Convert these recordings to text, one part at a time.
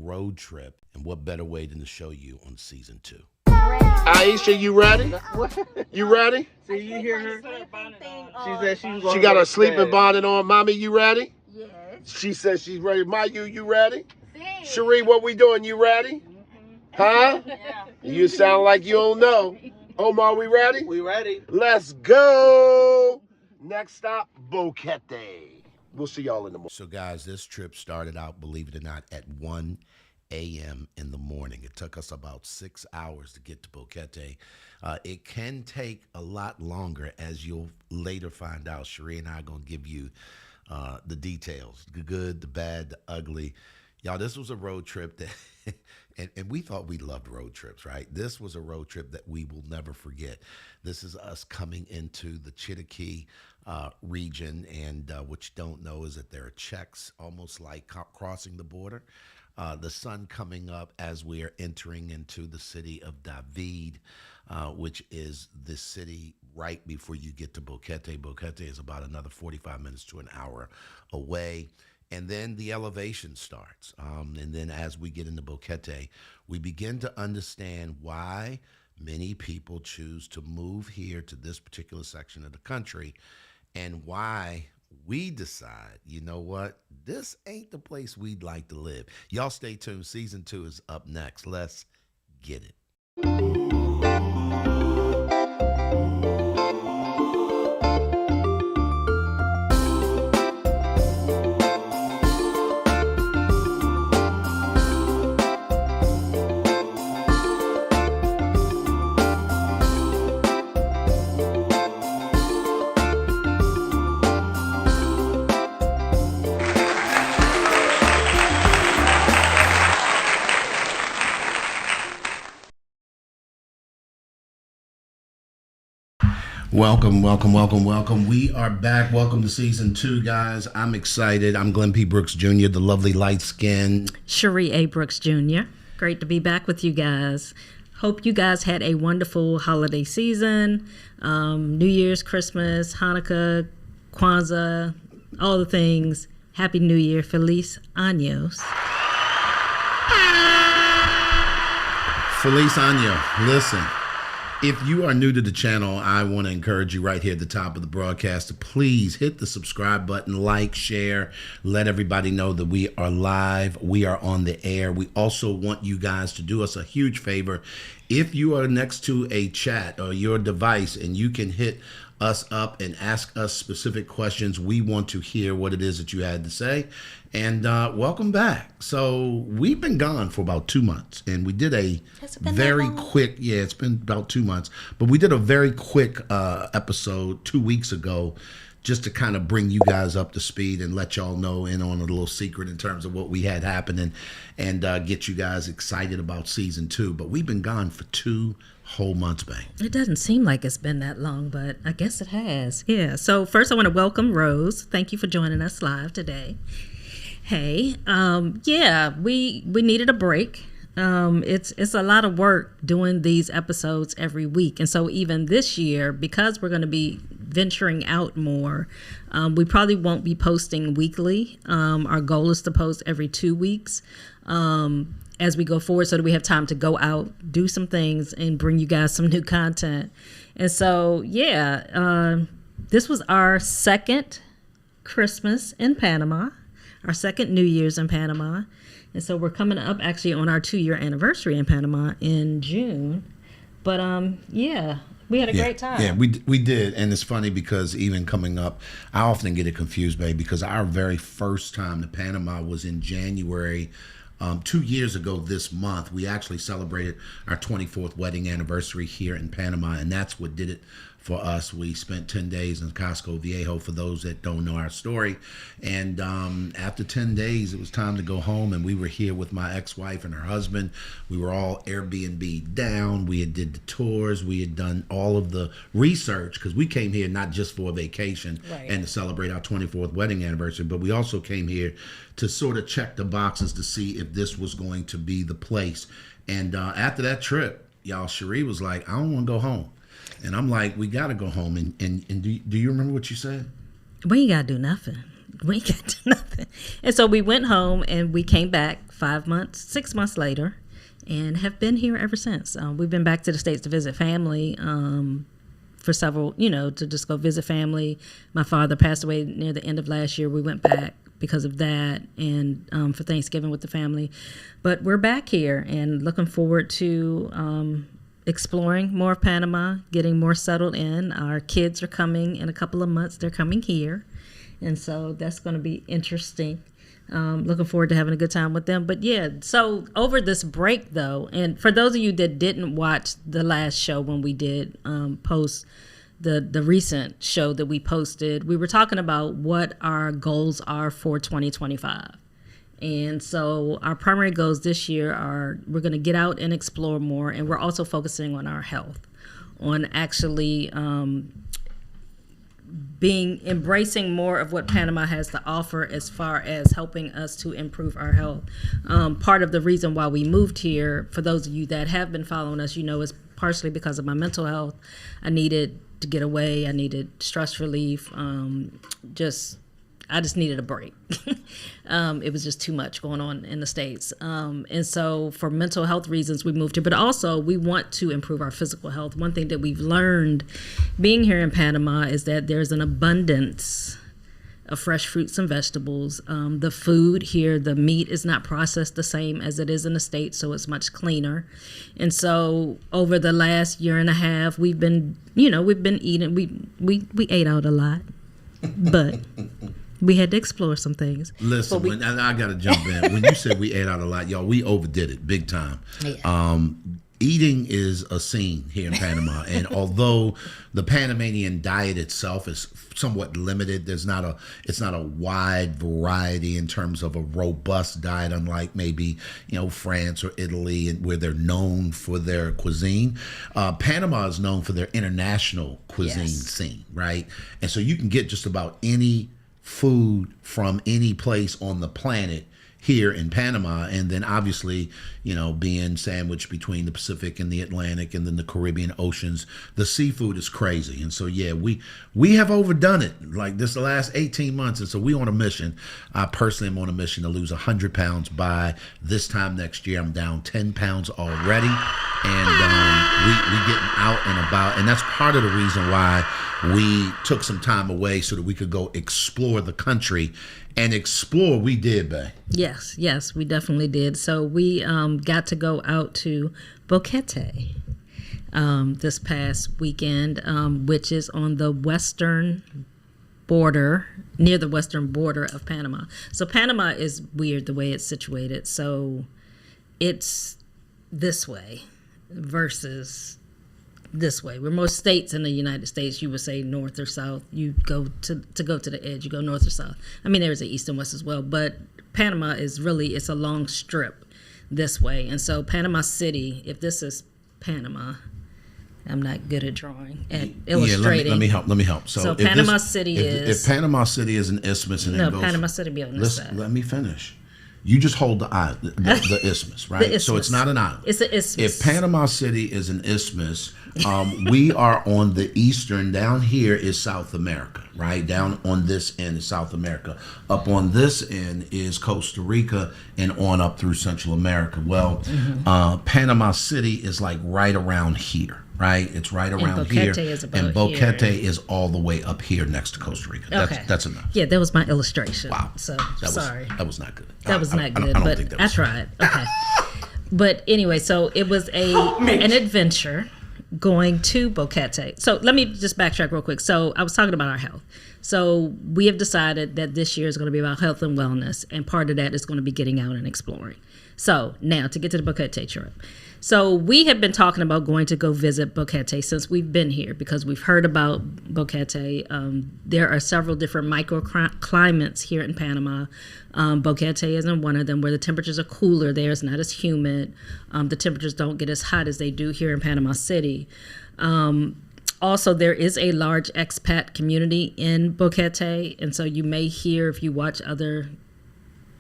road trip, and what better way than to show you on season 2. Aisha, you ready? You ready? See, you hear her? She said she got her sleeping bonnet on. Mommy, you ready? Yes. She said she's ready. Mayu, you ready? Cherie, what we doing? You ready? Huh? Yeah. You sound like you don't know. Omar, we ready? We ready. Let's go. Next stop, Boquete. We'll see y'all in the morning. So guys, this trip started out, believe it or not, at 1 a.m. in the morning. It took us about 6 hours to get to Boquete. It can take a lot longer, as you'll later find out. Cherie and I are going to give you the details, the good, the bad, the ugly. Y'all, this was a road trip that, and we thought we loved road trips, right? This was a road trip that we will never forget. This is us coming into the Chiriquí region, and what you don't know is that there are checks, almost like crossing the border. The sun coming up as we are entering into the city of David, which is the city right before you get to Boquete. Boquete is about another 45 minutes to an hour away. And then the elevation starts. And then as we get into Boquete, we begin to understand why many people choose to move here to this particular section of the country, and why we decide, you know what, this ain't the place we'd like to live. Y'all stay tuned. Season 2 is up next. Let's get it. Welcome, welcome, welcome, welcome. We are back. Welcome to season 2, guys. I'm excited. I'm Glenn P. Brooks Jr., the lovely light skin. Cherie A. Brooks Jr. Great to be back with you guys. Hope you guys had a wonderful holiday season. New Year's, Christmas, Hanukkah, Kwanzaa, all the things. Happy New Year. Feliz Años. Feliz Año. Listen. If you are new to the channel, I want to encourage you right here at the top of the broadcast to please hit the subscribe button, like, share, let everybody know that we are live, we are on the air. We also want you guys to do us a huge favor. If you are next to a chat or your device and you can hit us up and ask us specific questions, we want to hear what it is that you had to say. And welcome back. So we've been gone for about 2 months, and we did a very quick, it's been about 2 months, but we did a very quick episode 2 weeks ago just to kind of bring you guys up to speed and let y'all know in on a little secret in terms of what we had happening and get you guys excited about season 2. But we've been gone for 2 whole months, bang. It doesn't seem like it's been that long, but I guess it has. Yeah. So first I want to welcome Rose. Thank you for joining us live today. Hey, we needed a break. It's a lot of work doing these episodes every week. And so even this year, because we're going to be venturing out more, we probably won't be posting weekly. Our goal is to post every 2 weeks as we go forward so that we have time to go out, do some things, and bring you guys some new content. And so, this was our second Christmas in Panama, our second New Year's in Panama. And so we're coming up actually on our 2-year anniversary in Panama in June. But we had a great time. Yeah, we did. And it's funny because even coming up, I often get it confused, babe, because our very first time to Panama was in January 2 years ago this month. We actually celebrated our 24th wedding anniversary here in Panama, and that's what did it for us. We spent 10 days in Casco Viejo, for those that don't know our story. And after 10 days, it was time to go home, and we were here with my ex-wife and her husband. We were all Airbnb down. We had did the tours. We had done all of the research, because we came here not just for a vacation and to celebrate our 24th wedding anniversary, but we also came here to sort of check the boxes to see if this was going to be the place. And after that trip, y'all, Cherie was like, I don't want to go home. And I'm like, we got to go home. And do you remember what you said? We ain't got to do nothing. We ain't got to do nothing. And so we went home and we came back 6 months later, and have been here ever since. We've been back to the States to visit family for several, to just go visit family. My father passed away near the end of last year. We went back because of that, and for Thanksgiving with the family. But we're back here and looking forward to exploring more of Panama, getting more settled in. Our kids are coming in a couple of months. They're coming here. And so that's going to be interesting. Looking forward to having a good time with them. But yeah, so over this break though, and for those of you that didn't watch the last show when we did post the recent show that we posted, we were talking about what our goals are for 2025. And so our primary goals this year are we're going to get out and explore more, and we're also focusing on our health, on actually embracing more of what Panama has to offer as far as helping us to improve our health. Part of the reason why we moved here, for those of you that have been following us, is partially because of my mental health. I needed to get away. I needed stress relief. I just needed a break. It was just too much going on in the States. And so for mental health reasons, we moved here. But also, we want to improve our physical health. One thing that we've learned being here in Panama is that there's an abundance of fresh fruits and vegetables. The food here, the meat is not processed the same as it is in the States, so it's much cleaner. And so over the last year and a half, we've been eating. We ate out a lot, but we had to explore some things. Listen, I got to jump in. When you said we ate out a lot, y'all, we overdid it big time. Yeah. Eating is a scene here in Panama, and although the Panamanian diet itself is somewhat limited, it's not a wide variety in terms of a robust diet, unlike maybe France or Italy, where they're known for their cuisine. Panama is known for their international cuisine scene, right? And so you can get just about any food from any place on the planet here in Panama, and then obviously, being sandwiched between the Pacific and the Atlantic and then the Caribbean Oceans, the seafood is crazy. And so, yeah, we have overdone it like the last 18 months. And so we on a mission. I personally am on a mission to lose 100 pounds by this time next year. I'm down 10 pounds already. And we getting out and about. And that's part of the reason why we took some time away so that we could go explore the country. And explore, we did, Bay. Yes, we definitely did. So we got to go out to Boquete this past weekend, which is on the western border, near the western border of Panama. So Panama is weird the way it's situated. So it's this way versus this way. Where most states in the United States, you would say north or south. You go to go to the edge, you go north or south. I mean, there's an east and west as well, but Panama is it's a long strip this way. And so Panama City, if this is Panama, I'm not good at drawing and illustrating. Yeah, let me help. So Panama City if Panama City is an isthmus and it goes, Panama City be on this side. Let me finish. You just hold the island, the isthmus, right? Isthmus. So it's not an island. It's an isthmus. If Panama City is an isthmus, we are on the eastern. Down here is South America, right? Down on this end is South America. Up on this end is Costa Rica, and on up through Central America. Well, Panama City is like right around here. Right, it's right around here, and Boquete is all the way up here next to Costa Rica. That's enough. Yeah, that was my illustration. Wow. So that was not good. That was not good, but I tried. Okay. But anyway, so it was an adventure going to Boquete. So let me just backtrack real quick. So I was talking about our health. So we have decided that this year is going to be about health and wellness, and part of that is going to be getting out and exploring. So now to get to the Boquete trip. So we have been talking about going to go visit Boquete since we've been here because we've heard about Boquete. There are several different microclimates here in Panama. Boquete isn't one of them, where the temperatures are cooler there. It's not as humid. The temperatures don't get as hot as they do here in Panama City. Also, there is a large expat community in Boquete, and so you may hear, if you watch other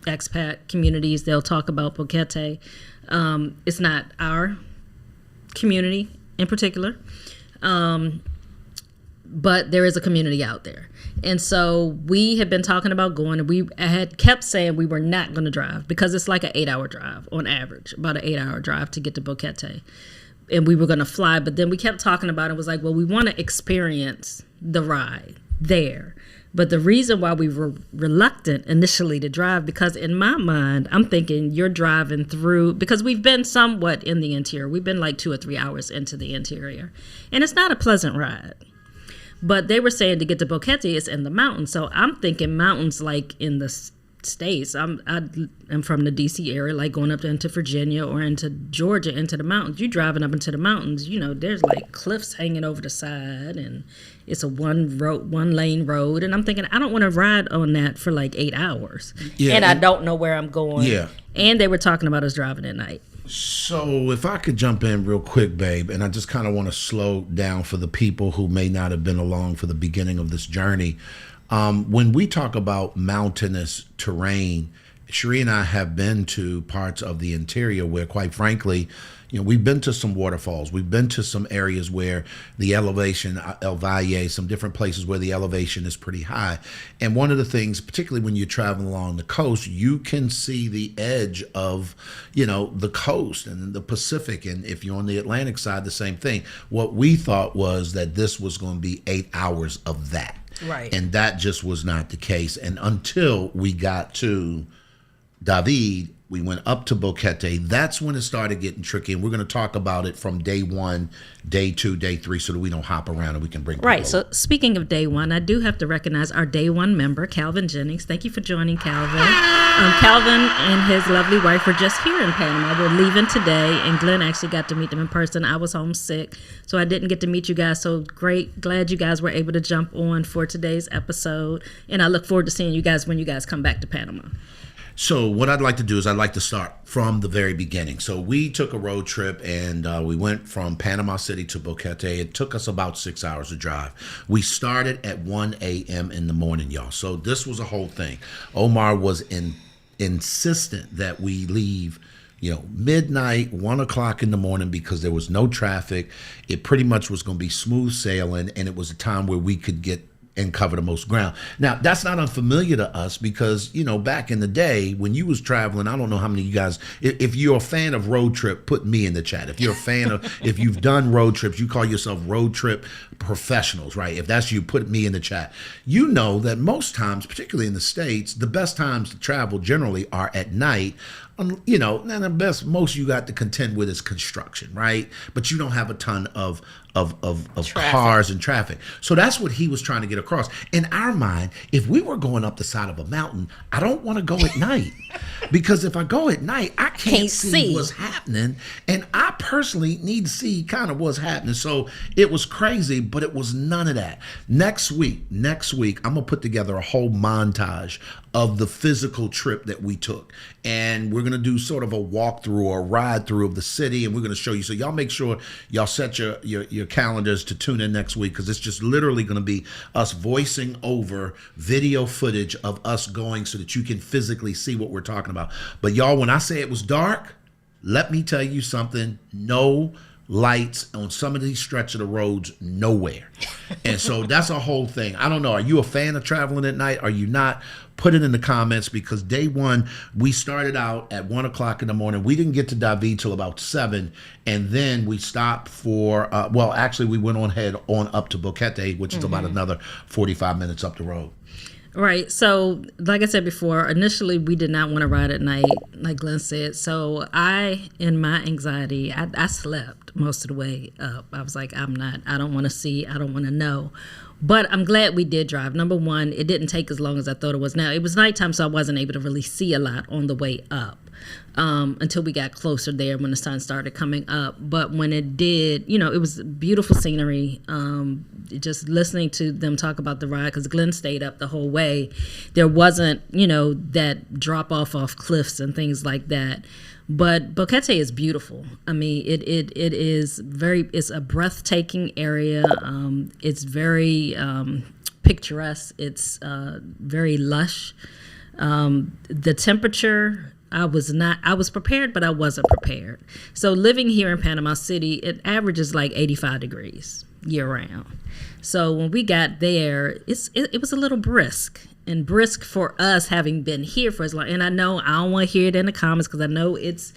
expat communities, they'll talk about Boquete. It's not our community in particular. but there is a community out there. And so we had been talking about going, and we had kept saying we were not going to drive because it's like an 8-hour drive on average, about an 8-hour drive to get to Boquete. And we were going to fly, but then we kept talking about it. Was like, well, we want to experience the ride there. But the reason why we were reluctant initially to drive, because in my mind, I'm thinking you're driving through, because we've been somewhat in the interior. We've been like 2 or 3 hours into the interior. And it's not a pleasant ride. But they were saying to get to Boquete, it's in the mountains. So I'm thinking mountains like in the States. I am from the D.C. area, like going up into Virginia or into Georgia, into the mountains. You driving up into the mountains, you know, there's like cliffs hanging over the side, and it's a one lane road. And I'm thinking, I don't want to ride on that for like 8 hours. Yeah, and I don't know where I'm going. Yeah. And they were talking about us driving at night. So if I could jump in real quick, babe, and I just kind of want to slow down for the people who may not have been along for the beginning of this journey. When we talk about mountainous terrain, Cherie and I have been to parts of the interior where, quite frankly, you know, we've been to some waterfalls. We've been to some areas where the elevation, El Valle, some different places where the elevation is pretty high. And one of the things, particularly when you're traveling along the coast, you can see the edge of, you know, the coast and the Pacific. And if you're on the Atlantic side, the same thing. What we thought was that this was going to be 8 hours of that. Right. And that just was not the case. And until we got to David, we went up to Boquete. That's when it started getting tricky. And we're going to talk about it from day 1, day 2, day 3, so that we don't hop around and we can bring right. people. So speaking of day 1, I do have to recognize our day 1 member, Calvin Jennings. Thank you for joining, Calvin. Calvin and his lovely wife were just here in Panama. We're leaving today, and Glenn actually got to meet them in person. I was homesick, so I didn't get to meet you guys. So great. Glad you guys were able to jump on for today's episode. And I look forward to seeing you guys when you guys come back to Panama. So what I'd like to do is I'd like to start from the very beginning. So we took a road trip, and we went from Panama City to Boquete. It took us about 6 hours to drive. We started at 1 a.m. in the morning, y'all. So this was a whole thing. Omar was insistent that we leave, you know, midnight, 1 o'clock in the morning, because there was no traffic. It pretty much was going to be smooth sailing, and it was a time where we could get and cover the most ground. Now, that's not unfamiliar to us because, you know, back in the day when you was traveling, I don't know how many of you guys, if you're a fan of road trip, put me in the chat. If you're a fan of, if you've done road trips, you call yourself road trip professionals, right? If that's you, put me in the chat. You know that most times, particularly in the States, the best times to travel generally are at night. You know, and the best, most you got to contend with is construction, right? But you don't have a ton of cars and traffic. So that's what he was trying to get across. In our mind, if we were going up the side of a mountain, I don't want to go at night. Because if I go at night, I can't see what's happening. And I personally need to see kind of what's happening. So it was crazy, but it was none of that. Next week, I'm going to put together a whole montage of the physical trip that we took. And we're going to do sort of a walkthrough or a ride through of the city, and we're going to show you. So y'all make sure y'all set your calendars to tune in next week, because it's just literally going to be us voicing over video footage of us going so that you can physically see what we're talking about. But y'all, when I say it was dark, let me tell you something. No lights on some of these stretch of the roads, nowhere. And so that's a whole thing. I don't know. Are you a fan of traveling at night? Are you not? Put it in the comments, because day 1, we started out at 1 o'clock in the morning. We didn't get to David till about 7. And then we stopped for, actually we went on up to Boquete, which is about another 45 minutes up the road. Right. So, like I said before, initially we did not want to ride at night, like Glenn said. So in my anxiety, I slept most of the way up. I was like, I don't want to see, I don't want to know. But I'm glad we did drive. Number one, it didn't take as long as I thought it was. Now, it was nighttime, so I wasn't able to really see a lot on the way up until we got closer there when the sun started coming up. But when it did, you know, it was beautiful scenery. Just listening to them talk about the ride, because Glenn stayed up the whole way. There wasn't, you know, that drop off cliffs and things like that. But Boquete is beautiful. I mean, it is it's a breathtaking area. It's very picturesque. It's very lush. The temperature, I was prepared, but I wasn't prepared. So living here in Panama City, it averages like 85 degrees. year round. So when we got there, it was a little brisk. And brisk for us having been here for as long. And I know I don't want to hear it in the comments because I know it's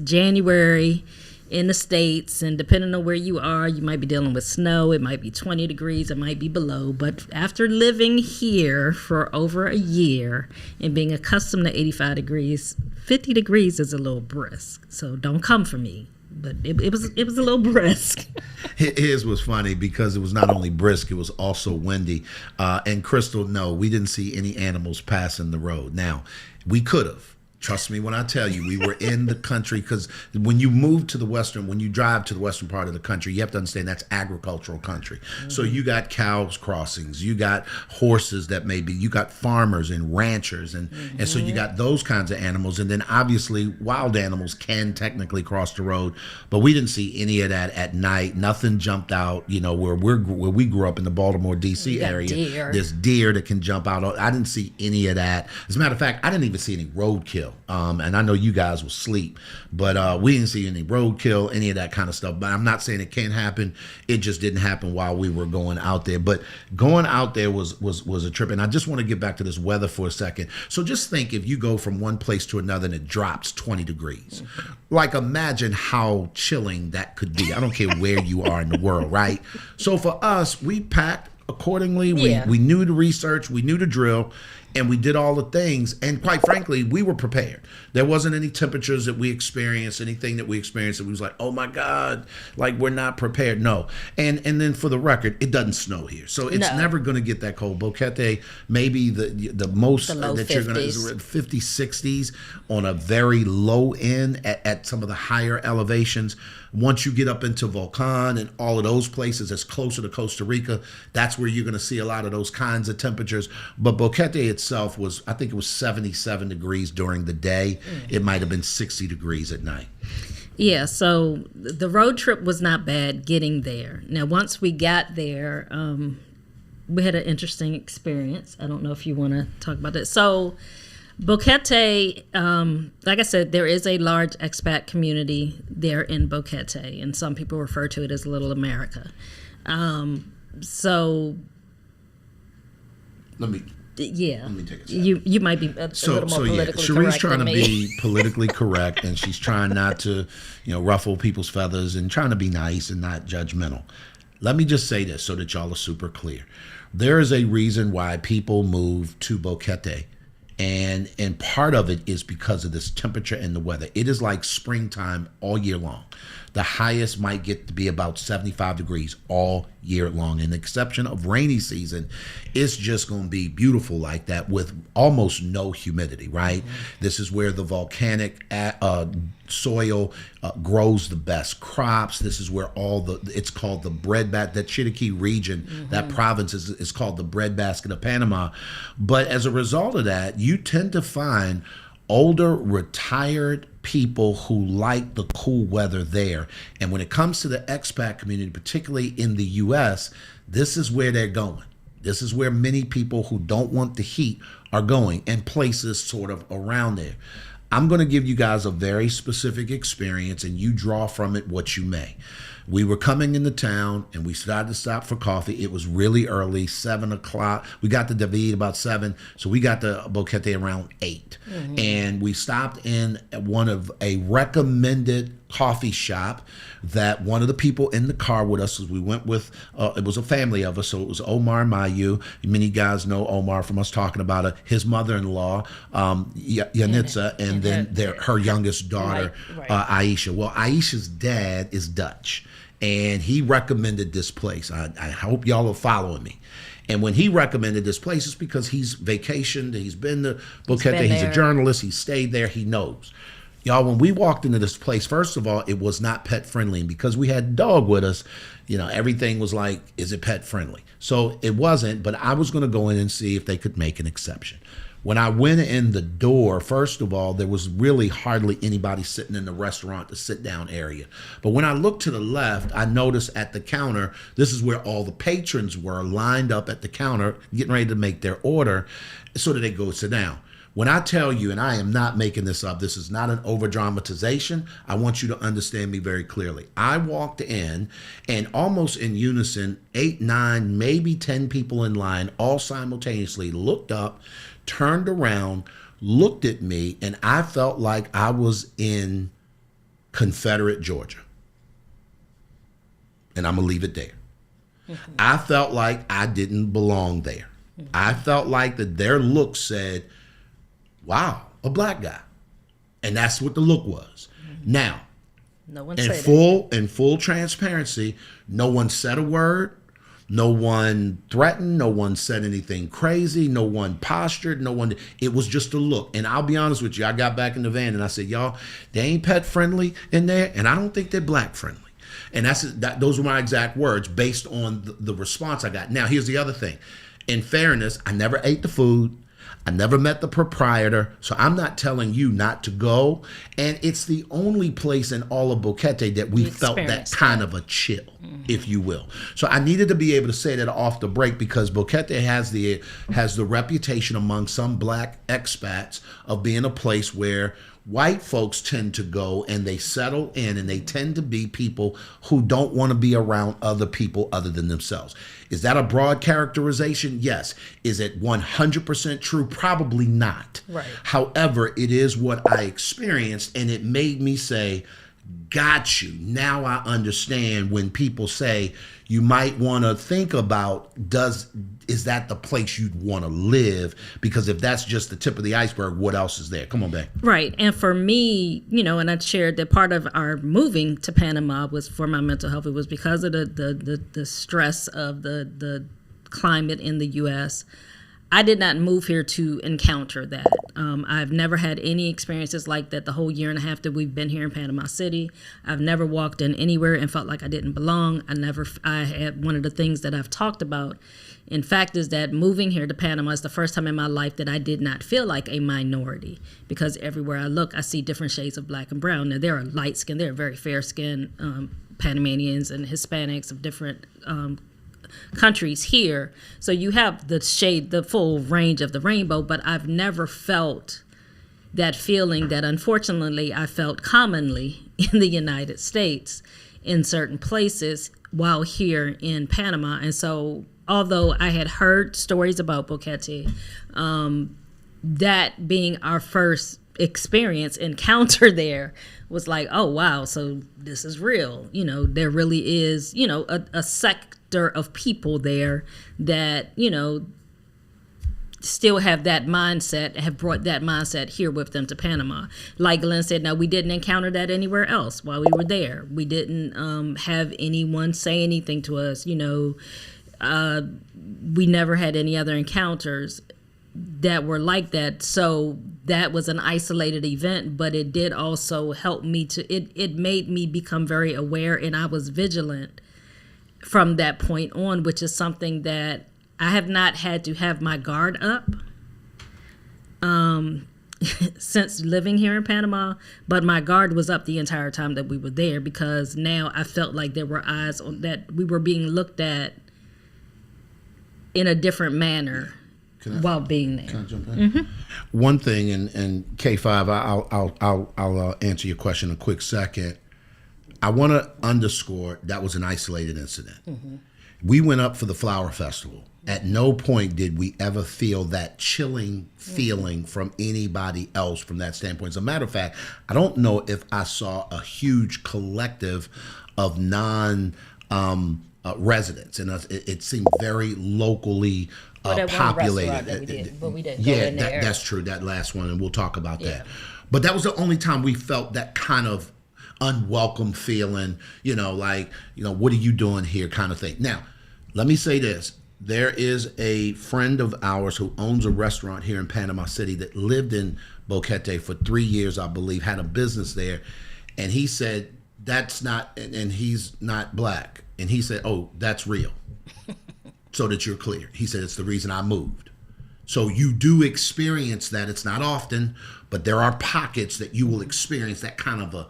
January in the States, and depending on where you are, you might be dealing with snow. It might be 20 degrees, it might be below. But after living here for over a year and being accustomed to 85 degrees, 50 degrees is a little brisk. So don't come for me. But it was a little brisk. His was funny because it was not only brisk, it was also windy. And Crystal, no, we didn't see any animals passing the road. Now, we could have. Trust me when I tell you, we were in the country, because when you drive to the western part of the country, you have to understand that's agricultural country. Mm-hmm. So you got cows crossings, you got horses you got farmers and ranchers, and so you got those kinds of animals. And then obviously wild animals can technically cross the road, but we didn't see any of that at night. Nothing jumped out, where we grew up in the Baltimore, D.C. area. Deer. There's deer that can jump out. I didn't see any of that. As a matter of fact, I didn't even see any roadkill. And I know you guys will sleep, but we didn't see any roadkill, any of that kind of stuff. But I'm not saying it can't happen. It just didn't happen while we were going out there. But going out there was a trip. And I just want to get back to this weather for a second. So just think, if you go from one place to another and it drops 20 degrees, like imagine how chilling that could be. I don't care where you are in the world, right? So for us, we packed accordingly. We knew the research, we knew the drill, and we did all the things. And quite frankly, we were prepared. There wasn't any temperatures that we experienced, anything that we experienced that we was like, oh my God, like we're not prepared. No. And then for the record, it doesn't snow here. So it's never going to get that cold. Boquete, maybe the most low that 50s. You're going to is 50s, 60s on a very low end at some of the higher elevations. Once you get up into Volcan and all of those places that's closer to Costa Rica, that's where you're going to see a lot of those kinds of temperatures. But Boquete itself I think it was 77 degrees during the day. It might have been 60 degrees at night. Yeah, so the road trip was not bad getting there. Now, once we got there, we had an interesting experience. I don't know if you want to talk about that. So Boquete, like I said, there is a large expat community there in Boquete, and some people refer to it as Little America. So let me take a second. You might be a little more politically correct Cherie's trying than to me. be politically correct, and she's trying not to, ruffle people's feathers and trying to be nice and not judgmental. Let me just say this so that y'all are super clear. There is a reason why people move to Boquete. And part of it is because of this temperature and the weather. It is like springtime all year long. The highest might get to be about 75 degrees all year long. In the exception of rainy season, it's just going to be beautiful like that with almost no humidity, right? Mm-hmm. This is where the volcanic soil grows the best crops. This is where it's called the breadbasket. That Chiriquí region, that province is called the breadbasket of Panama. But as a result of that, you tend to find older, retired people who like the cool weather there. And when it comes to the expat community, particularly in the U.S., this is where they're going. This is where many people who don't want the heat are going, and places sort of around there. I'm going to give you guys a very specific experience, and you draw from it what you may. We were coming into town, and we decided to stop for coffee. It was really early, 7 o'clock. We got to David about 7, so we got to Boquete around 8. Mm-hmm. And we stopped in at one of a recommended coffee shop that one of the people in the car with us, as we went with, it was a family of us, so it was Omar and Mayu. Many guys know Omar from us talking about it. His mother-in-law, Yanitza, and then her youngest daughter, right. Aisha. Well, Aisha's dad is Dutch, and he recommended this place. I hope y'all are following me. And when he recommended this place, it's because he's vacationed, he's been to Boquete, he's a journalist, he stayed there, he knows. Y'all, when we walked into this place, first of all, it was not pet friendly. And because we had a dog with us, everything was like, is it pet friendly? So it wasn't, but I was going to go in and see if they could make an exception. When I went in the door, first of all, there was really hardly anybody sitting in the restaurant, the sit-down area. But when I looked to the left, I noticed at the counter, this is where all the patrons were lined up at the counter, getting ready to make their order so that they go sit down. When I tell you, and I am not making this up, this is not an over dramatization. I want you to understand me very clearly. I walked in, and almost in unison, 8, 9, maybe 10 people in line, all simultaneously looked up, turned around, looked at me, and I felt like I was in Confederate Georgia. And I'm going to leave it there. Mm-hmm. I felt like I didn't belong there. Mm-hmm. I felt like that their look said, wow, a black guy. And that's what the look was. Mm-hmm. Now, no one in said full transparency, no one said a word. No one threatened. No one said anything crazy. No one postured. No one. It was just a look. And I'll be honest with you. I got back in the van and I said, y'all, they ain't pet friendly in there. And I don't think they're black friendly. And those were my exact words based on the response I got. Now, here's the other thing. In fairness, I never ate the food. I never met the proprietor, so I'm not telling you not to go. And it's the only place in all of Boquete that we felt that kind of a chill, if you will. So I needed to be able to say that off the break because Boquete has the reputation among some black expats of being a place where white folks tend to go and they settle in, and they tend to be people who don't want to be around other people other than themselves. Is that a broad characterization? Yes. Is it 100% true? Probably not. Right. However, it is what I experienced, and it made me say, got you. Now I understand when people say you might want to think about, is that the place you'd want to live? Because if that's just the tip of the iceberg, what else is there? Come on, babe. Right. And for me, and I shared that part of our moving to Panama was for my mental health. It was because of the stress of the climate in the U.S. I did not move here to encounter that. I've never had any experiences like that the whole year and a half that we've been here in Panama City. I've never walked in anywhere and felt like I didn't belong. I had one of the things that I've talked about, in fact, is that moving here to Panama is the first time in my life that I did not feel like a minority, because everywhere I look, I see different shades of black and brown. Now, there are light skinned, there are very fair skinned Panamanians and Hispanics of different countries here, so you have the full range of the rainbow, but I've never felt that feeling that unfortunately I felt commonly in the United States in certain places while here in Panama. And so although I had heard stories about Boquete, that being our first encounter there was like, oh wow, so this is real. There really is a sector of people there that still have that mindset, have brought that mindset here with them to Panama. Like Glenn said, now we didn't encounter that anywhere else while we were there. We didn't have anyone say anything to us. We never had any other encounters that were like that. So that was an isolated event, but it did also help me it made me become very aware, and I was vigilant from that point on, which is something that I have not had to have my guard up since living here in Panama, but my guard was up the entire time that we were there, because now I felt like there were eyes on that we were being looked at in a different manner while being there. Can I jump in? Mm-hmm. One thing, and K5, I'll answer your question in a quick second. I want to underscore that was an isolated incident. Mm-hmm. We went up for the Flower Festival. At no point did we ever feel that chilling feeling from anybody else from that standpoint. As a matter of fact, I don't know if I saw a huge collective of non-residents, and it seemed very locally populated. But we didn't go in there. That's true. That last one, and we'll talk about that. But that was the only time we felt that kind of unwelcome feeling, what are you doing here kind of thing. Now, let me say this. There is a friend of ours who owns a restaurant here in Panama City that lived in Boquete for 3 years, I believe, had a business there. And he said, that's not, and he's not black. And he said, oh, that's real. So that you're clear. He said, it's the reason I moved. So you do experience that. It's not often, but there are pockets that you will experience that kind of a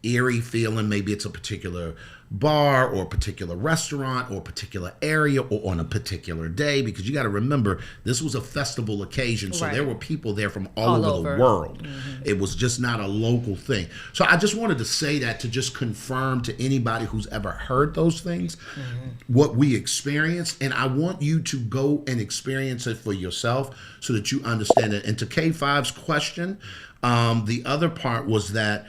eerie feeling. Maybe it's a particular bar or a particular restaurant or a particular area or on a particular day, because you got to remember this was a festival occasion, so there were people there from all over the world. It was just not a local thing. So I just wanted to say that to just confirm to anybody who's ever heard those things what we experienced, and I want you to go and experience it for yourself so that you understand it. And to K5's question, the other part was that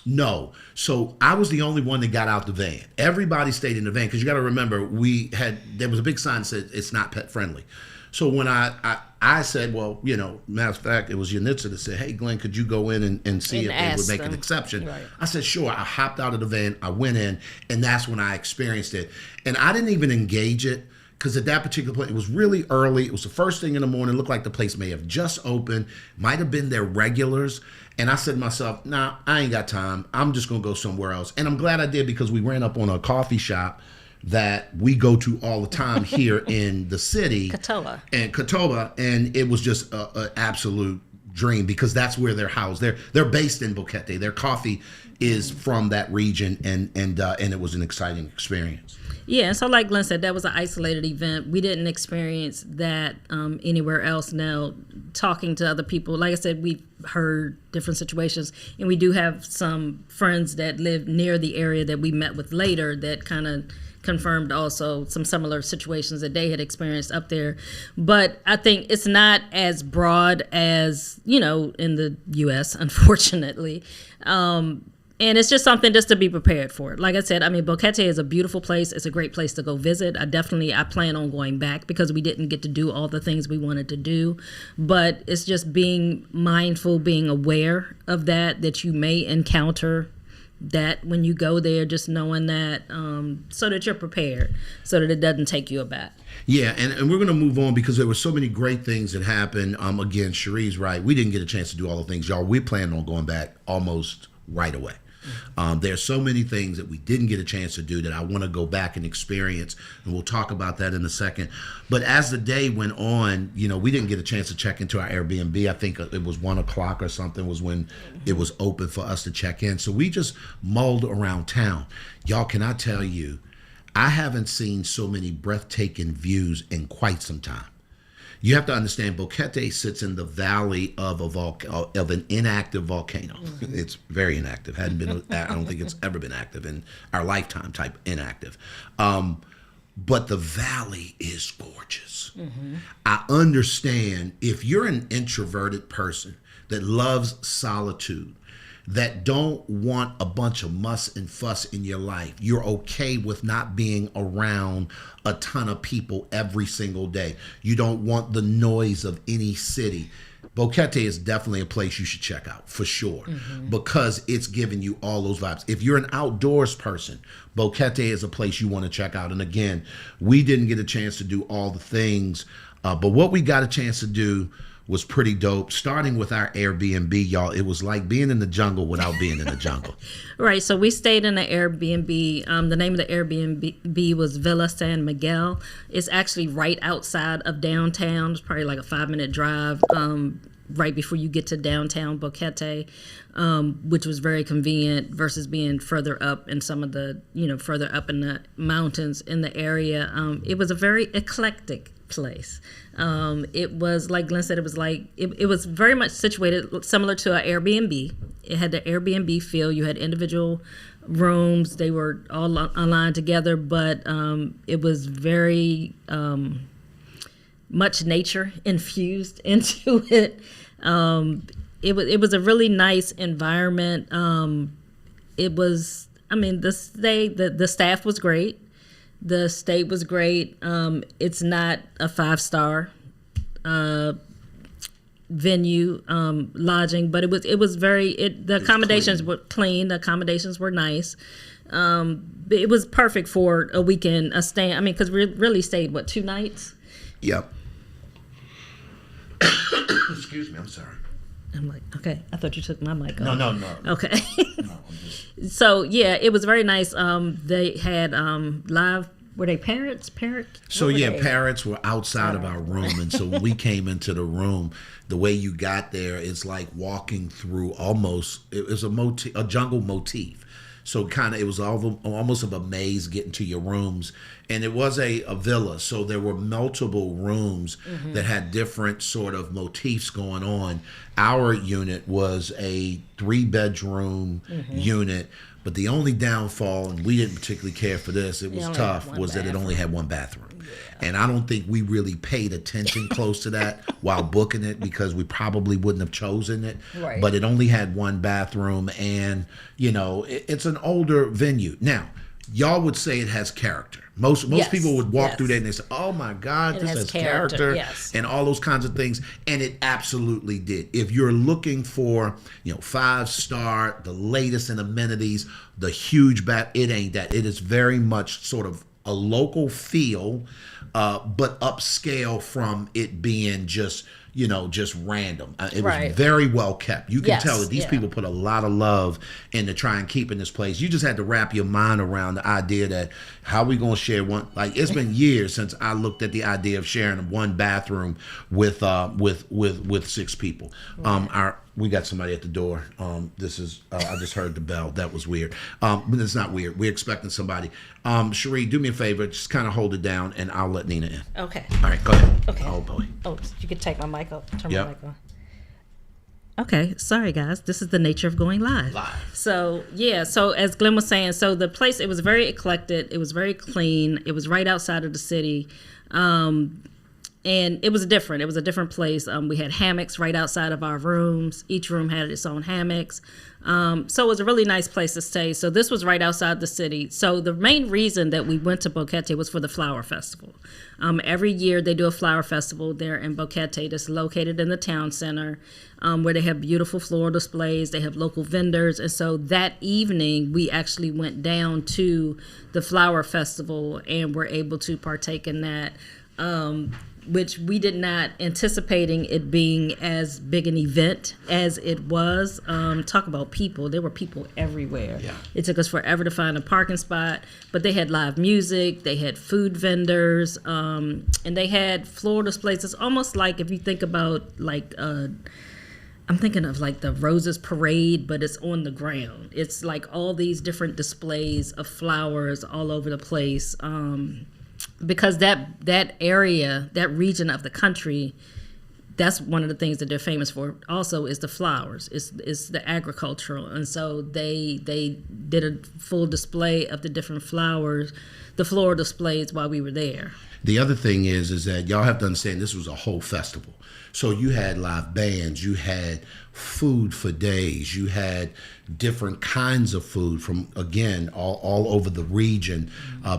no. So I was the only one that got out the van. Everybody stayed in the van, because you got to remember, there was a big sign that said it's not pet friendly. So when I said, well, matter of fact, it was Yanitza that said, hey, Glenn, could you go in and see if they would make an exception? Right. I said, sure. I hopped out of the van. I went in, and that's when I experienced it. And I didn't even engage it, because at that particular point, it was really early. It was the first thing in the morning. It looked like the place may have just opened, might have been their regulars. And I said to myself, nah, I ain't got time. I'm just going to go somewhere else. And I'm glad I did, because we ran up on a coffee shop that we go to all the time here in the city. Katoa. And it was just an absolute dream, because that's where they're housed. They're based in Boquete. Their coffee is from that region, and it was an exciting experience. Yeah, so like Glenn said, that was an isolated event. We didn't experience that anywhere else. Now, talking to other people, like I said, we've heard different situations, and we do have some friends that live near the area that we met with later that kind of confirmed also some similar situations that they had experienced up there. But I think it's not as broad as, in the U.S., unfortunately. And it's just something just to be prepared for. Like I said, Boquete is a beautiful place. It's a great place to go visit. I plan on going back, because we didn't get to do all the things we wanted to do. But it's just being mindful, being aware of that you may encounter that when you go there, just knowing that so that you're prepared, so that it doesn't take you aback. Yeah, and we're going to move on, because there were so many great things that happened. Again, Cherie's right. We didn't get a chance to do all the things. Y'all, we plan on going back almost right away. There's so many things that we didn't get a chance to do that I want to go back and experience, and we'll talk about that in a second. But as the day went on, we didn't get a chance to check into our Airbnb. I think it was 1 o'clock or something was when it was open for us to check in. So we just mulled around town. Y'all, can I tell you, I haven't seen so many breathtaking views in quite some time. You have to understand, Boquete sits in the valley of an inactive volcano. It's very inactive. I don't think it's ever been active in our lifetime. Type inactive. But the valley is gorgeous. I understand if you're an introverted person that loves solitude, that don't want a bunch of muss and fuss in your life. You're okay with not being around a ton of people every single day. You don't want the noise of any city. Boquete is definitely a place you should check out, for sure, because it's giving you all those vibes. If you're an outdoors person, Boquete is a place you want to check out. And again, we didn't get a chance to do all the things, but what we got a chance to do was pretty dope. Starting with our Airbnb, y'all, it was like being in the jungle without being in the jungle. Right, so we stayed in an Airbnb. The name of the Airbnb was Villa San Miguel. It's actually right outside of downtown. It's probably like a 5-minute drive right before you get to downtown Boquete, which was very convenient versus being further up in some of the, further up in the mountains in the area. It was a very eclectic place. It was, like Glenn said, it was very much situated similar to an Airbnb. It had the Airbnb feel. You had individual rooms. They were all aligned together, but it was very much nature infused into it. It was a really nice environment. It was, the staff was great. The stay was great. It's not a 5-star venue lodging, but it was the accommodations were clean. The accommodations were nice. It was perfect for a weekend, a stay. Because we really stayed 2 nights. Yep. Excuse me. I'm sorry. I'm like, okay. I thought you took my mic off. No. Okay. No, so yeah, it was very nice. They had live were they parrots? So what were yeah, they? parrots were outside of our room, and so when we came into the room, the way you got there is like walking through it was a jungle motif. So kind of it was almost of a maze getting to your rooms, and it was a villa. So there were multiple rooms that had different sort of motifs going on. Our unit was a 3-bedroom unit. But the only downfall, and we didn't particularly care for this, it was tough, was that it only had one bathroom. Yeah. And I don't think we really paid attention close to that while booking it, because we probably wouldn't have chosen it. Right. But it only had one bathroom, and, it's an older venue. Now, y'all would say it has character. Most people would walk through there and they say, oh my God, this has character, and all those kinds of things. And it absolutely did. If you're looking for, 5-star, the latest in amenities, the huge it ain't that. It is very much sort of a local feel, but upscale from it being just random. It was very well kept. You can tell that these people put a lot of love into try and keeping this place. You just had to wrap your mind around the idea that how we gonna share one. Like, it's been years since I looked at the idea of sharing one bathroom with 6 people. We got somebody at the door. This is I just heard the bell. That was weird. But it's not weird. We're expecting somebody. Cherie, do me a favor. Just kind of hold it down, and I'll let Nina in. Okay. All right, go ahead. Okay. Oh boy. Oh, you could take my mic up. Turn my mic on. Okay, sorry guys. This is the nature of going live. So as Glenn was saying, so the place, it was very eclectic. It was very clean. It was right outside of the city. And it was different. It was a different place. We had hammocks right outside of our rooms. Each room had its own hammocks. So it was a really nice place to stay. So this was right outside the city. So the main reason that we went to Boquete was for the flower festival. Every year they do a flower festival there in Boquete that's located in the town center, where they have beautiful floral displays. They have local vendors. And so that evening we actually went down to the flower festival and were able to partake in that. Which we did not anticipating it being as big an event as it was. Talk about people. There were people everywhere. Yeah. It took us forever to find a parking spot, but they had live music, they had food vendors, and they had floral displays. It's almost like if you think about I'm thinking of like the Roses Parade, but it's on the ground. It's like all these different displays of flowers all over the place. Because that area, that region of the country, that's one of the things that they're famous for. Also, is the flowers. It's the agricultural, and so they did a full display of the different flowers, the floral displays while we were there. The other thing is that y'all have to understand this was a whole festival. So you had live bands, you had food for days, you had different kinds of food from, again, all over the region.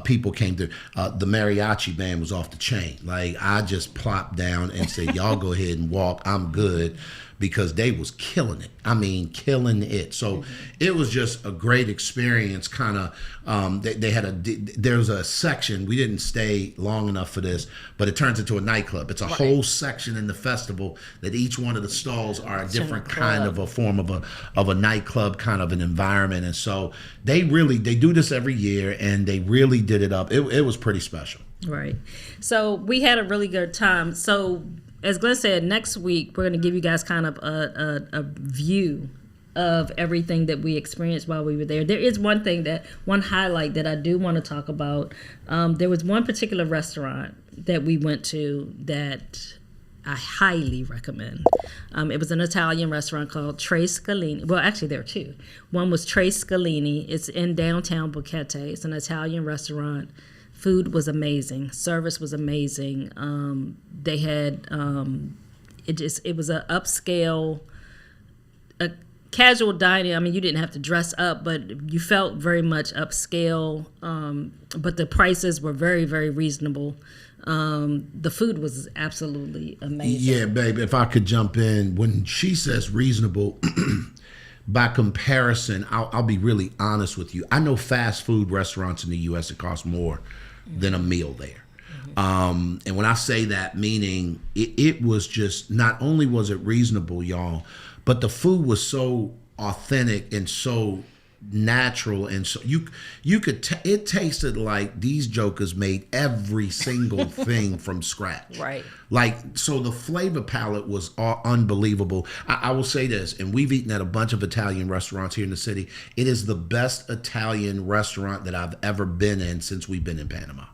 People came to, the mariachi band was off the chain. Like, I just plopped down and said, y'all go ahead and walk, I'm good, because they was killing it. I mean, killing it. So it was just a great experience. Kind of, they had there's a section, we didn't stay long enough for this, but it turns into a nightclub. It's a whole section in the festival that each one of the stalls are a different kind of a form of a nightclub kind of an environment. And so they do this every year, and they really did it up. It was pretty special. Right. So we had a really good time. So as Glenn said, next week we're going to give you guys kind of a view of everything that we experienced while we were there. There is one highlight that I do want to talk about. There was one particular restaurant that we went to that I highly recommend. It was an Italian restaurant called Tre Scalini. Well, actually, there are two. One was Tre Scalini. It's in downtown Boquete. It's an Italian restaurant. Food was amazing. Service was amazing. They had it was a upscale, a casual dining. I mean, you didn't have to dress up, but you felt very much upscale. But the prices were very, very reasonable. The food was absolutely amazing. Yeah, babe, if I could jump in. When she says reasonable, by comparison, I'll be really honest with you. I know fast food restaurants in the U.S. that cost more than a meal there. And when I say that, meaning it was just, not only was it reasonable, y'all, but the food was so authentic and so natural, and so you could it tasted like these jokers made every single thing from scratch. Right. Like, so the flavor palette was unbelievable. I will say this, and we've eaten at a bunch of Italian restaurants here in the city. It is the best Italian restaurant that I've ever been in since we've been in Panama.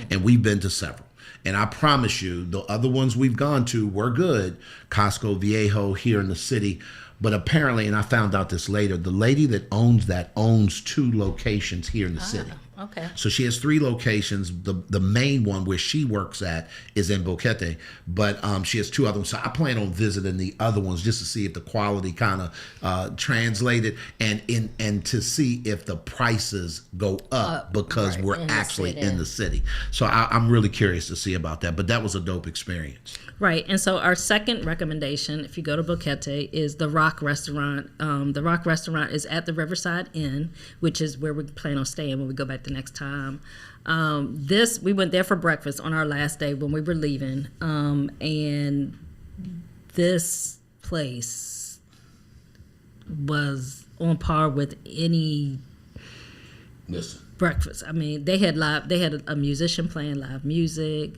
And we've been to several. And I promise you, the other ones we've gone to were good. Costco Viejo here in the city. But apparently, and I found out this later, the lady that owns 2 locations here in the city. Okay. So she has 3 locations. The main one where she works at is in Boquete, but she has 2 other ones. So I plan on visiting the other ones just to see if the quality kind of translated and to see if the prices go up because right, we're actually in the city. So I'm really curious to see about that. But that was a dope experience. Right. And so our second recommendation, if you go to Boquete, is the Rock Restaurant. The Rock Restaurant is at the Riverside Inn, which is where we plan on staying when we go back the next time. We went there for breakfast on our last day when we were leaving. And this place was on par with any breakfast. I mean, they had a musician playing live music.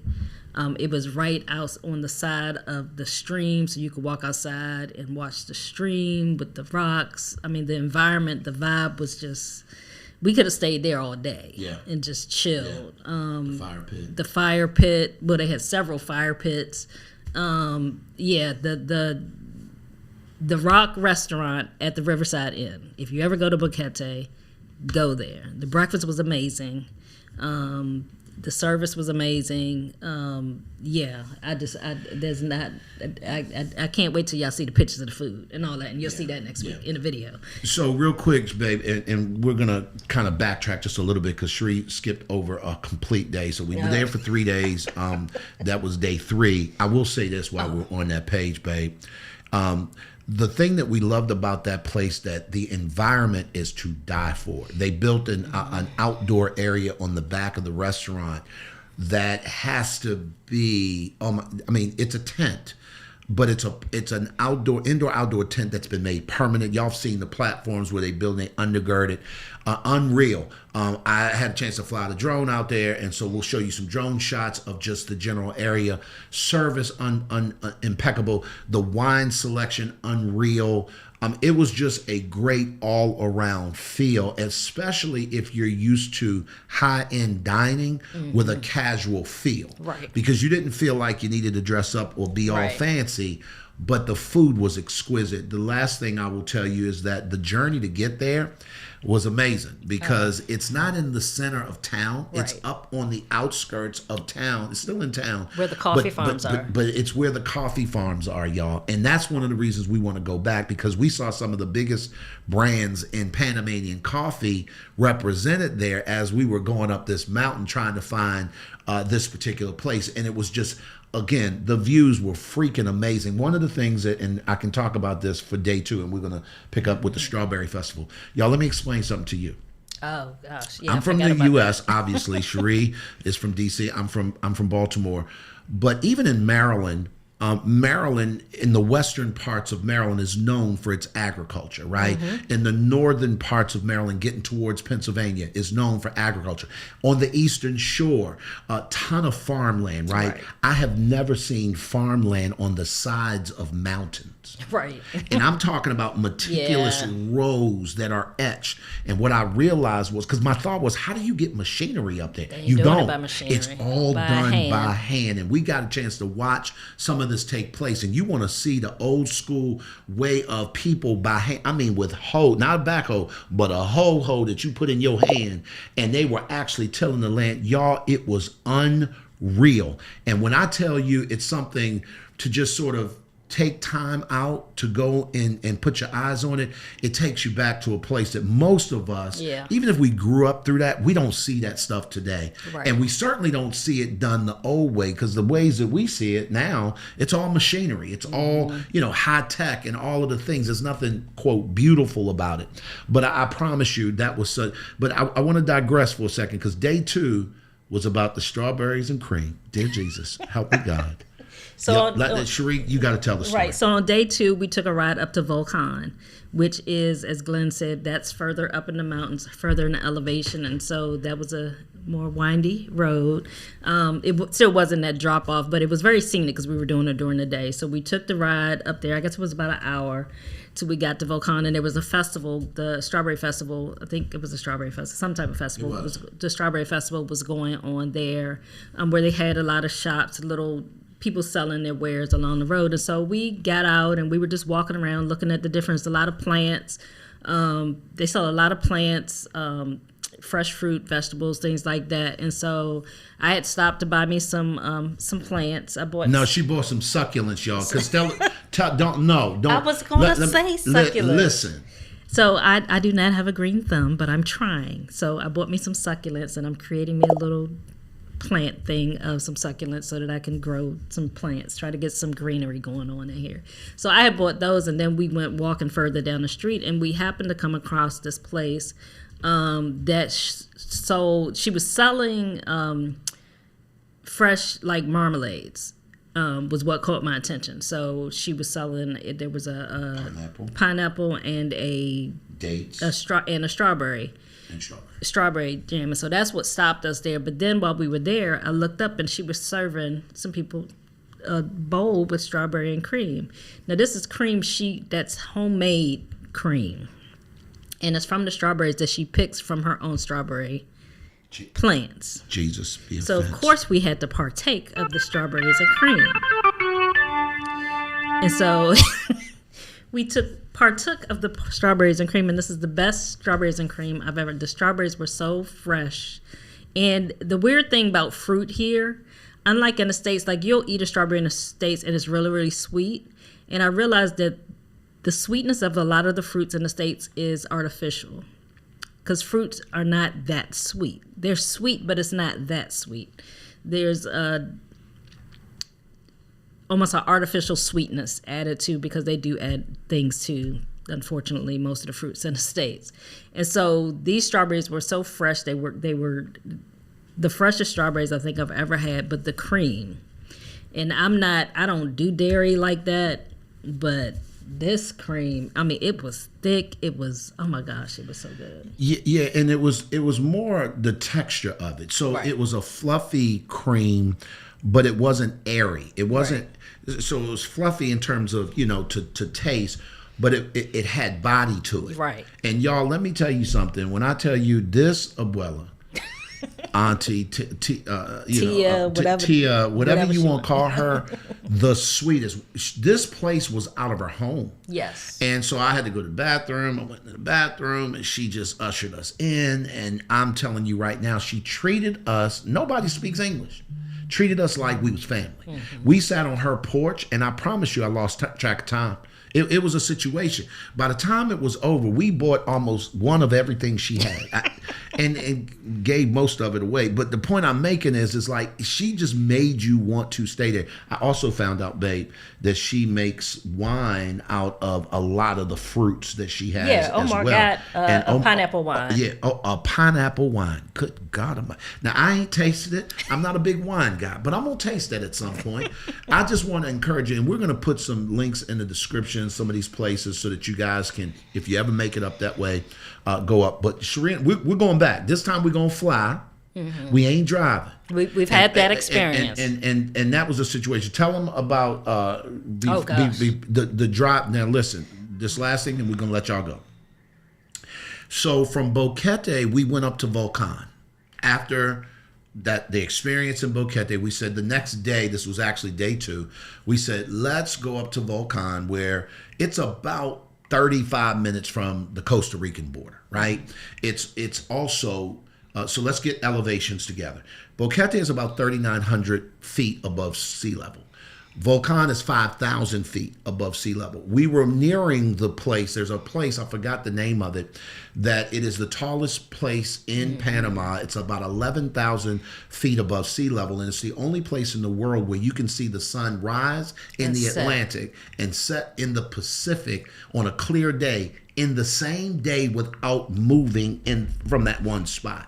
It was right out on the side of the stream, so you could walk outside and watch the stream with the rocks. I mean, the environment, the vibe was just, we could have stayed there all day and just chilled. The fire pit. The fire pit, well, they had several fire pits. The Rock Restaurant at the Riverside Inn. If you ever go to Boquete, go there. The breakfast was amazing. The service was amazing. I can't wait till y'all see the pictures of the food and all that, and you'll see that next week in the video. So real quick, babe, and we're gonna kind of backtrack just a little bit because Sheree skipped over a complete day. So we were there for 3 days. That was day 3. I will say this while we're on that page, babe. The thing that we loved about that place, that the environment is to die for. They built an outdoor area on the back of the restaurant that has to be, it's a tent, but it's an indoor-outdoor tent that's been made permanent. Y'all have seen the platforms where they build and they undergird it. Unreal. I had a chance to fly the drone out there, and so we'll show you some drone shots of just the general area. Service impeccable. The wine selection unreal. It was just a great all-around feel, especially if you're used to high-end dining with a casual feel. Right. Because you didn't feel like you needed to dress up or be all fancy, but the food was exquisite. The last thing I will tell you is that the journey to get there was amazing because it's not in the center of town. Right. It's up on the outskirts of town. It's still in town. Where the coffee farms are. But it's where the coffee farms are, y'all. And that's one of the reasons we want to go back, because we saw some of the biggest brands in Panamanian coffee represented there as we were going up this mountain trying to find this particular place. And it was just, again, the views were freaking amazing. One of the things that, and I can talk about this for day 2, and we're going to pick up with the Strawberry Festival. Y'all, let me explain something to you. Oh gosh, yeah, I'm from the U.S. Obviously, Cherie is from D.C. I'm from Baltimore, but even in Maryland, Maryland, in the western parts of Maryland, is known for its agriculture, right? In the northern parts of Maryland, getting towards Pennsylvania, is known for agriculture. On the eastern shore, a ton of farmland, right? I have never seen farmland on the sides of mountains. Right. And I'm talking about meticulous rows that are etched. And what I realized was, because my thought was, how do you get machinery up there? You don't. It by machinery. It's all done by hand. And we got a chance to watch some of this take place. And you want to see the old school way of people by hand. I mean, with hoe, not a backhoe, but a hoe that you put in your hand. And they were actually tilling the land. Y'all, it was unreal. And when I tell you it's something to just sort of take time out to go and put your eyes on it, it takes you back to a place that most of us, even if we grew up through that, we don't see that stuff today. And we certainly don't see it done the old way, because the ways that we see it now, it's all machinery. It's all, high tech and all of the things. There's nothing, quote, beautiful about it. But I promise you that was such, but I want to digress for a second, because day 2 was about the strawberries and cream. Dear Jesus, help me God. So Cherie, you got to tell the story. Right. So on day 2, we took a ride up to Volcan, which is, as Glenn said, that's further up in the mountains, further in the elevation. And so that was a more windy road. Still wasn't that drop off, but it was very scenic because we were doing it during the day. So we took the ride up there. I guess it was about an hour till we got to Volcan, and there was a festival, the Strawberry Festival. I think it was a Strawberry Festival, some type of festival. The Strawberry Festival was going on there, where they had a lot of shops, little people selling their wares along the road. And so we got out and we were just walking around looking at the difference, a lot of plants. They sell a lot of plants, fresh fruit, vegetables, things like that. And so I had stopped to buy me some plants. I bought. No, she bought some succulents, y'all. Because don't. I was going to say succulents. Listen. So I do not have a green thumb, but I'm trying. So I bought me some succulents, and I'm creating me a little plant thing of some succulents so that I can grow some plants, try to get some greenery going on in here. So I had bought those, and then we went walking further down the street, and we happened to come across this place she was selling fresh, like, marmalades, was what caught my attention. So she was selling, there was a pineapple and dates, a strawberry. And strawberry. Strawberry jam. And so that's what stopped us there. But then while we were there, I looked up and she was serving some people a bowl with strawberry and cream. Now this is cream that's homemade cream. And it's from the strawberries that she picks from her own strawberry plants. Jesus. So of course we had to partake of the strawberries and cream. And so we partook of the strawberries and cream, and this is the best strawberries and cream I've ever. The strawberries were so fresh. And the weird thing about fruit here, unlike in the States, like you'll eat a strawberry in the States and it's really, really sweet. And I realized that the sweetness of a lot of the fruits in the States is artificial, because fruits are not that sweet. They're sweet, but it's not that sweet. There's almost an artificial sweetness added to, because they do add things to, unfortunately, most of the fruits in the States. And so these strawberries were so fresh. They were the freshest strawberries I think I've ever had, but the cream. And I don't do dairy like that, but this cream, I mean, it was thick. It was, oh my gosh, it was so good. Yeah, and it was more the texture of it. So It was a fluffy cream, but it wasn't airy. It wasn't, so it was fluffy in terms of, to taste, but it had body to it. Right. And y'all, let me tell you something. When I tell you this abuela, Auntie, Tia, whatever you want to call her, the sweetest. This place was out of her home. Yes. And so I had to go to the bathroom. I went to the bathroom, and she just ushered us in. And I'm telling you right now, she treated us, nobody speaks English, treated us like we was family. Mm-hmm. We sat on her porch, and I promise you I lost track of time. It was a situation. By the time it was over, we bought almost one of everything she had and gave most of it away. But the point I'm making is like she just made you want to stay there. I also found out, babe, that she makes wine out of a lot of the fruits that she has as Omar well. Got a pineapple wine. A pineapple wine. Good God Almighty. Now, I ain't tasted it. I'm not a big wine guy, but I'm going to taste that at some point. I just want to encourage you, and we're going to put some links in the description, some of these places, so that you guys can, if you ever make it up that way, go up. But Shireen, we're going back. This time we're going to fly. Mm-hmm. We ain't driving. We've had that experience. And that was a situation. Tell them about the drive. Now, listen, this last thing, and we're going to let y'all go. So from Boquete, we went up to Volcan. After that, the experience in Boquete, we said the next day, this was actually day 2, we said, let's go up to Volcan, where it's about 35 minutes from the Costa Rican border, right? It's also, so let's get elevations together. Boquete is about 3,900 feet above sea level. Volcan is 5,000 feet above sea level. We were nearing the place. There's a place, I forgot the name of it, that it is the tallest place in Panama. It's about 11,000 feet above sea level, and it's the only place in the world where you can see the sun rise in the Atlantic and set in the Pacific on a clear day in the same day without moving in from that one spot.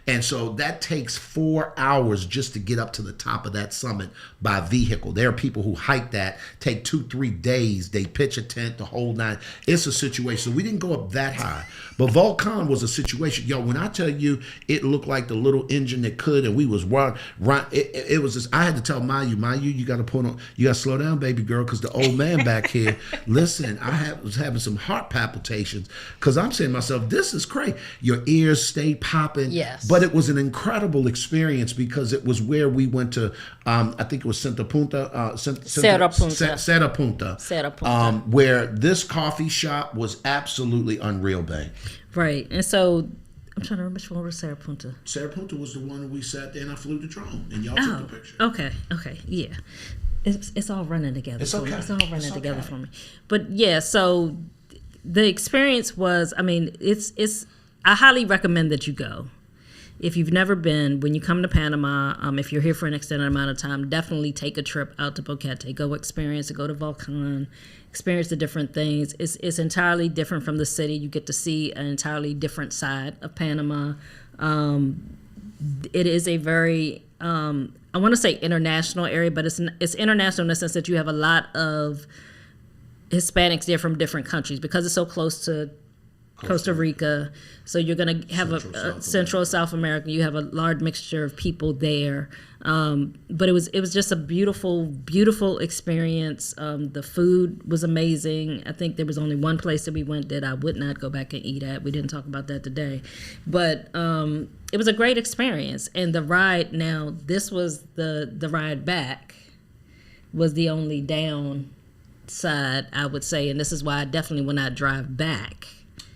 And so that takes 4 hours just to get up to the top of that summit by vehicle. There are people who hike that, take 2-3 days. They pitch a tent, the whole nine. It's a situation. So we didn't go up that high. But Volcan was a situation. Yo, when I tell you it looked like the little engine that could, and we was run, it was just, I had to tell Mayu, you got to put on, you got to slow down, baby girl, because the old man back here, listen, was having some heart palpitations because I'm saying to myself, this is crazy. Your ears stay popping. Yes. But it was an incredible experience because it was where we went to, I think it was Cerro Punta, where this coffee shop was absolutely unreal, babe. Right. And so I'm trying to remember which one was Cerro Punta. Cerro Punta was the one we sat there and I flew the drone and y'all took the picture. Okay, yeah. It's all running together. It's okay. It's all running together for me. But yeah, so the experience was, I mean, it's I highly recommend that you go. If you've never been, when you come to Panama, if you're here for an extended amount of time, definitely take a trip out to Boquete. Go experience it, go to Volcan, experience the different things. It's entirely different from the city. You get to see an entirely different side of Panama. It is a very, I want to say international area, but it's international in the sense that you have a lot of Hispanics there from different countries because it's so close to Costa Rica. So you're going to have Central South America. You have a large mixture of people there. But it was just a beautiful, beautiful experience. The food was amazing. I think there was only one place that we went that I would not go back and eat at. We didn't talk about that today. But it was a great experience. And the ride, now this was the ride back was the only downside, I would say. And this is why I definitely will not drive back.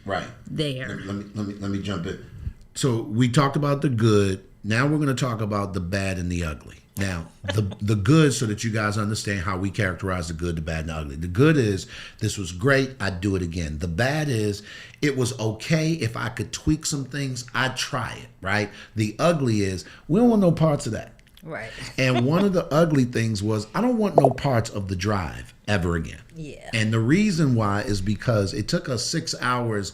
Right there. Let me jump in. So we talked about the good. Now we're going to talk about the bad and the ugly. Now the good, so that you guys understand how we characterize the good, the bad, and the ugly. The good is this was great. I'd do it again. The bad is it was okay. If I could tweak some things, I'd try it. Right. The ugly is we don't want no parts of that. Right. And one of the ugly things was I don't want no parts of the drive ever again. Yeah. And the reason why is because it took us 6 hours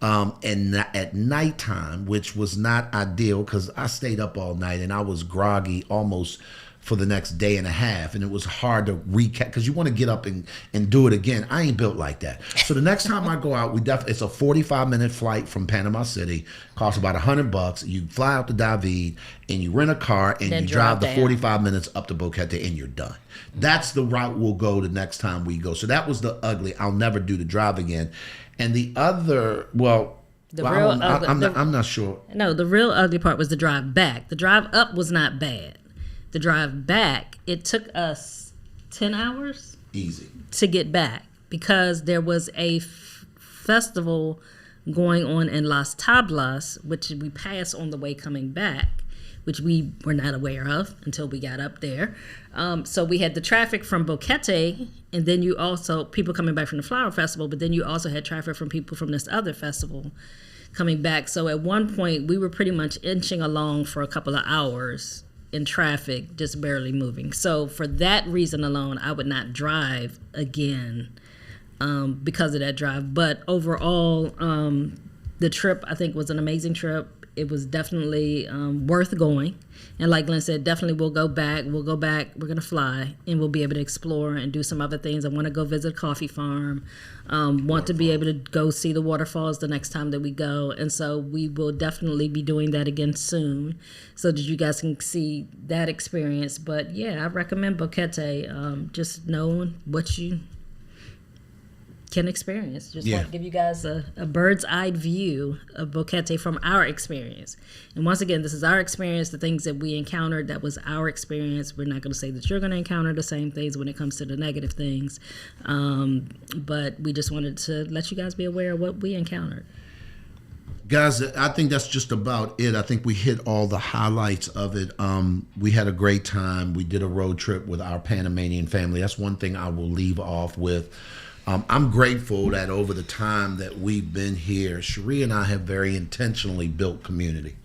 and at nighttime, which was not ideal because I stayed up all night and I was groggy almost for the next day and a half. And it was hard to recap because you want to get up and do it again. I ain't built like that. So the next time I go out, it's a 45-minute flight from Panama City. Costs about $100. You fly out to David and you rent a car and you drive the 45 minutes up to Boquete and you're done. That's the route we'll go the next time we go. So that was the ugly. I'll never do the drive again. And the other, I'm not sure. No, the real ugly part was the drive back. The drive up was not bad. The drive back, it took us 10 hours easy to get back because there was a festival going on in Las Tablas, which we passed on the way coming back, which we were not aware of until we got up there. So we had the traffic from Boquete, and then you also, people coming back from the Flower Festival, but then you also had traffic from people from this other festival coming back. So at one point, we were pretty much inching along for a couple of hours in traffic, just barely moving. So for that reason alone, I would not drive again because of that drive. But overall, the trip, I think, was an amazing trip. It was definitely worth going. And like Glenn said, definitely we'll go back. We're going to fly, and we'll be able to explore and do some other things. I want to go visit a coffee farm. Want to be able to go see the waterfalls the next time that we go. And so we will definitely be doing that again soon so that you guys can see that experience. But yeah, I recommend Boquete. Just knowing what you can experience. Just want to give you guys a bird's eye view of Boquete from our experience. And once again, this is our experience, the things that we encountered, that was our experience. We're not going to say that you're going to encounter the same things when it comes to the negative things. But we just wanted to let you guys be aware of what we encountered. Guys, I think that's just about it. I think we hit all the highlights of it. We had a great time. We did a road trip with our Panamanian family. That's one thing I will leave off with. I'm grateful that over the time that we've been here, Cherie and I have very intentionally built community.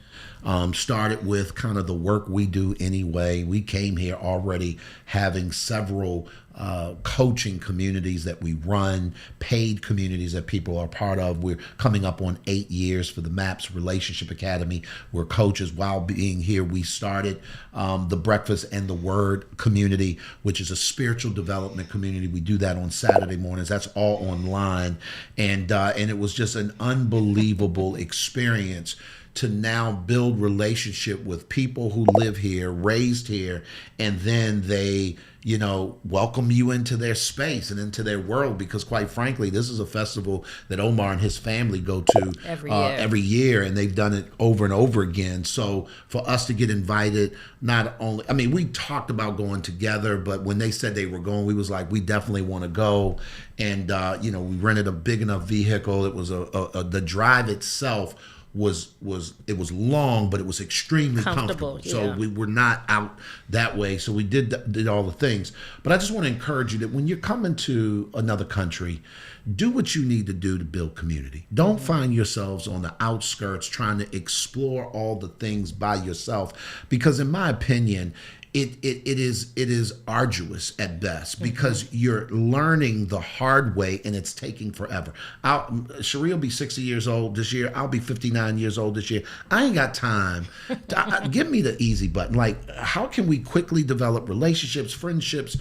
Started with kind of the work we do anyway. We came here already having several coaching communities that we run, paid communities that people are part of. We're coming up on 8 years for the MAPS Relationship Academy. We're coaches. While being here, we started the Breakfast and the Word community, which is a spiritual development community. We do that on Saturday mornings. That's all online. And it was just an unbelievable experience to now build relationship with people who live here, raised here, and then they, welcome you into their space and into their world, because quite frankly, this is a festival that Omar and his family go to every year, and they've done it over and over again. So for us to get invited, not only, we talked about going together, but when they said they were going, we was like, we definitely want to go. And, we rented a big enough vehicle. It was the drive itself was long, but it was extremely comfortable. Yeah. So we were not out that way. So we did all the things. But I just want to encourage you that when you're coming to another country, do what you need to do to build community. Don't find yourselves on the outskirts trying to explore all the things by yourself, because in my opinion, it is arduous at best, because you're learning the hard way and it's taking forever. Cherie will be 60 years old this year. I'll be 59 years old this year. I ain't got time. Give me the easy button. Like, how can we quickly develop relationships, friendships,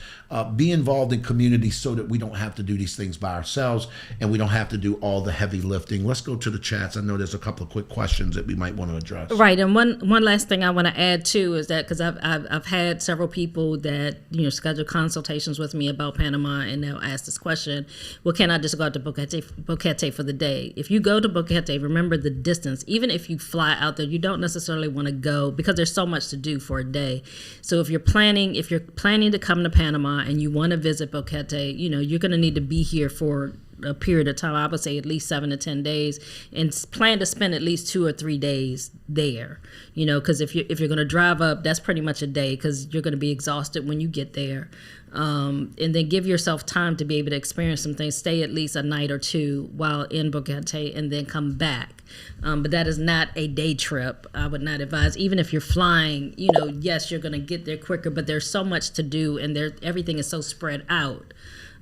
be involved in communities so that we don't have to do these things by ourselves and we don't have to do all the heavy lifting? Let's go to the chats. I know there's a couple of quick questions that we might want to address. Right, and one last thing I want to add too is that, because I've had several people that schedule consultations with me about Panama, and they'll ask this question: well, can I just go out to Boquete for the day? If you go to Boquete, remember the distance. Even if you fly out there, you don't necessarily want to go, because there's so much to do for a day. So if you're planning to come to Panama and you want to visit Boquete, you're going to need to be here for a period of time. I would say at least 7 to 10 days, and plan to spend at least 2 or 3 days there. Because if you're going to drive up, that's pretty much a day, because you're going to be exhausted when you get there. And then give yourself time to be able to experience some things. Stay at least a night or two while in Boquete, and then come back. But that is not a day trip. I would not advise. Even if you're flying, yes, you're going to get there quicker, but there's so much to do, and everything is so spread out.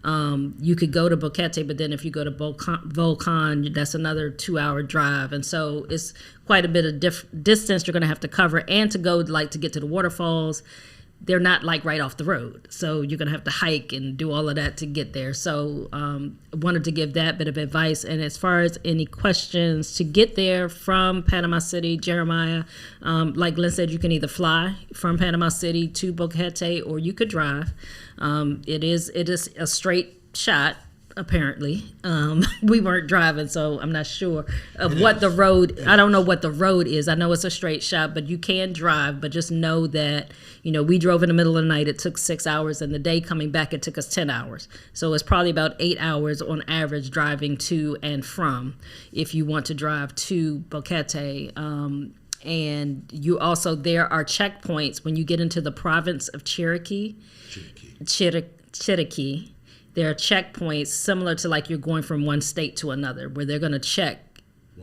You could go to Boquete, but then if you go to Volcan, that's another 2-hour drive. And so it's quite a bit of distance you're going to have to cover. And to go, to get to the waterfalls, they're not right off the road. So you're going to have to hike and do all of that to get there. So I wanted to give that bit of advice. And as far as any questions to get there from Panama City, Jeremiah, like Glenn said, you can either fly from Panama City to Boquete, or you could drive. It is a straight shot. Apparently, we weren't driving, so I'm not sure of what the road. I don't know what the road is. I know it's a straight shot, but you can drive. But just know that we drove in the middle of the night. It took 6 hours, and the day coming back it took us 10 hours. So it's probably about 8 hours on average driving to and from, if you want to drive to Boquete. And you also, there are checkpoints when you get into the province of Cherokee. There are checkpoints similar to you're going from one state to another, where they're going to check,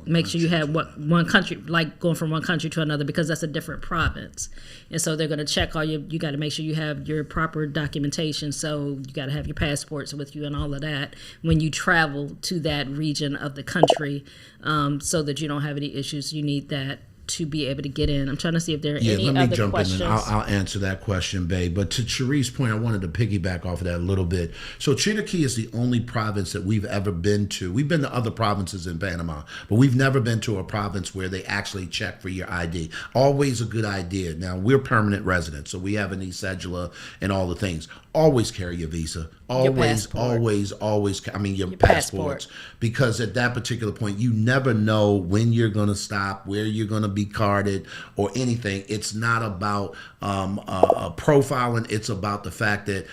make sure you have one country, like going from one country to another, because that's a different province. And so they're going to check you got to make sure you have your proper documentation. So you got to have your passports with you and all of that when you travel to that region of the country, so that you don't have any issues. You need that to be able to get in. I'm trying to see if there are any other questions. Let me jump in and I'll answer that question, babe. But to Cherie's point, I wanted to piggyback off of that a little bit. So Cherokee is the only province that we've ever been to. We've been to other provinces in Panama, but we've never been to a province where they actually check for your ID. Always a good idea. Now, we're permanent residents, so we have an e-cedula and all the things. Always carry your visa. Always, your passports. Because at that particular point, you never know when you're going to stop, where you're going to be carded, or anything. It's not about profiling. It's about the fact that,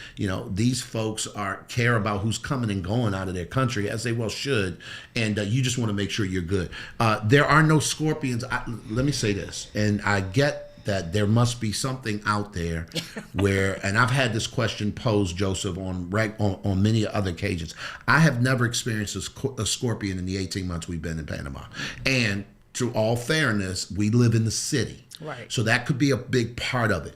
these folks care about who's coming and going out of their country, as they well should. And you just want to make sure you're good. There are no scorpions. Let me say this, and I get that there must be something out there where, and I've had this question posed, Joseph, on many other occasions. I have never experienced a scorpion in the 18 months we've been in Panama. And to all fairness, we live in the city. Right. So that could be a big part of it.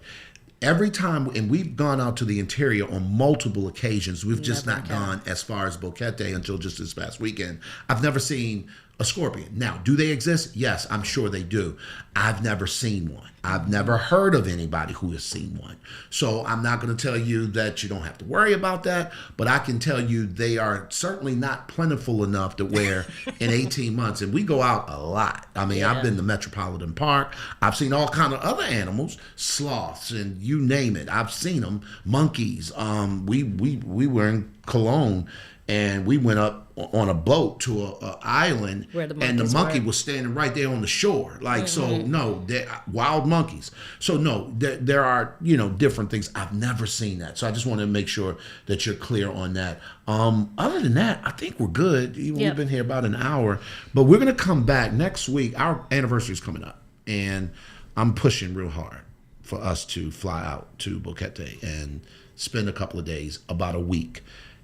Every time, and we've gone out to the interior on multiple occasions, we've just not gone as far as Boquete until just this past weekend. I've never seen a scorpion. Now, do they exist? Yes, I'm sure they do. I've never seen one. I've never heard of anybody who has seen one. So I'm not going to tell you that you don't have to worry about that, but I can tell you they are certainly not plentiful enough to where in 18 months, and we go out a lot. I mean, I've been to Metropolitan Park. I've seen all kind of other animals, sloths, and you name it. I've seen them, monkeys. We were in Cologne, and we went up on a boat to a island, and the monkey was standing right there on the shore. Like, so no, they're wild monkeys. So no, there are, different things. I've never seen that. So I just want to make sure that you're clear on that. Other than that, I think we're good. We've been here about an hour, but we're going to come back next week. Our anniversary is coming up, and I'm pushing real hard for us to fly out to Boquete and spend a couple of days, about a week,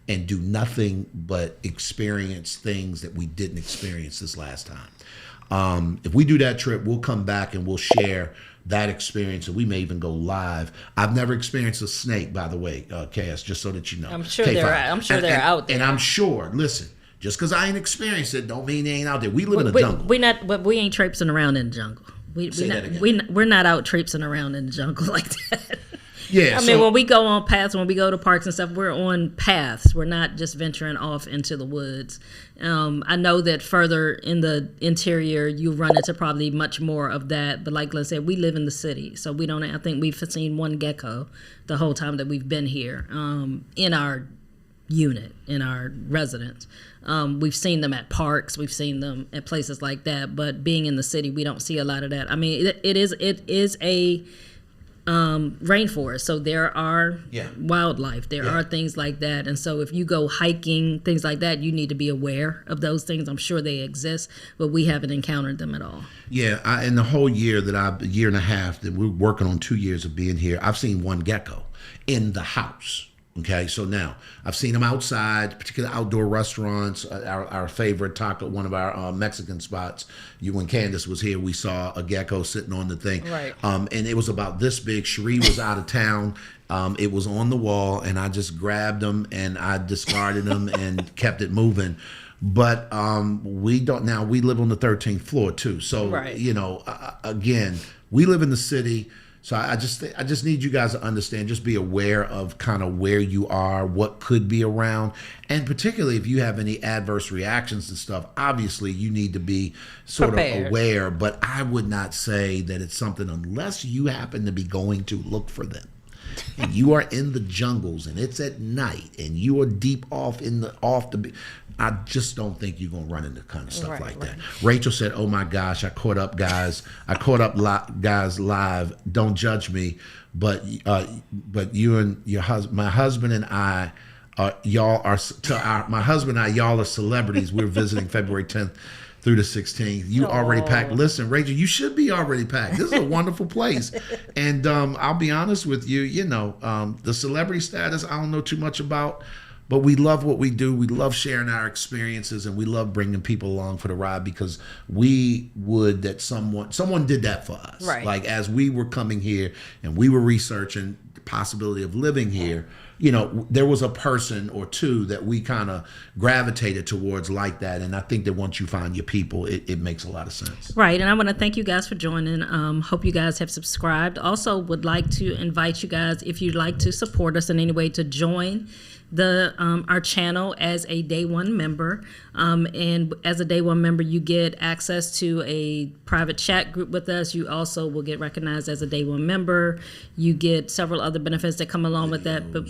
and do nothing but experience things that we didn't experience this last time. If we do that trip, we'll come back and we'll share that experience, and we may even go live. I've never experienced a snake, by the way, Cass, just so that you know. I'm sure they're out there. And I'm sure, listen, just because I ain't experienced it don't mean they ain't out there. We live in a jungle. We ain't traipsing around in the jungle. We're not out traipsing around in the jungle like that. Yeah, I mean, when we go on paths, when we go to parks and stuff, we're on paths. We're not just venturing off into the woods. I know that further in the interior, you run into probably much more of that. But like I said, we live in the city, so we don't. I think we've seen one gecko the whole time that we've been here in our unit, in our residence. We've seen them at parks, we've seen them at places like that. But being in the city, we don't see a lot of that. I mean, it is a rainforest, so there are wildlife, there are things like that, and so if you go hiking, things like that, you need to be aware of those things. I'm sure they exist, but we haven't encountered them at all. In the whole year year and a half that we're working on, 2 years of being here, I've seen one gecko in the house. Okay, so now I've seen them outside, particular outdoor restaurants. Our favorite taco, one of our Mexican spots. When Candace was here, we saw a gecko sitting on the thing. Right. And it was about this big. Cherie was out of town. It was on the wall, and I just grabbed them and I discarded them and kept it moving. But we don't now. We live on the 13th floor too. So again, we live in the city. So I just need you guys to understand, just be aware of kind of where you are, what could be around, and particularly if you have any adverse reactions to stuff, obviously you need to be sort of aware, but I would not say that it's something unless you happen to be going to look for them. And you are in the jungles and it's at night and you are deep off the I just don't think you're going to run into kind of stuff like that. Rachel said, "Oh my gosh, I caught up guys live. Don't judge me, but you and your husband, my husband and I, y'all are celebrities. We're visiting February 10th through the 16th. You already packed. Listen, Rachel, you should be already packed. This is a wonderful place. And I'll be honest with you, the celebrity status, I don't know too much about, but we love what we do. We love sharing our experiences, and we love bringing people along for the ride because we would that someone did that for us. Right. Like as we were coming here and we were researching the possibility of living here, there was a person or two that we kind of gravitated towards like that. And I think that once you find your people, it makes a lot of sense. Right. And I want to thank you guys for joining. Hope you guys have subscribed. Also would like to invite you guys, if you'd like to support us in any way, to join our channel as a day one member. And as a day one member, you get access to a private chat group with us. You also will get recognized as a day one member. You get several other benefits that come along with that. But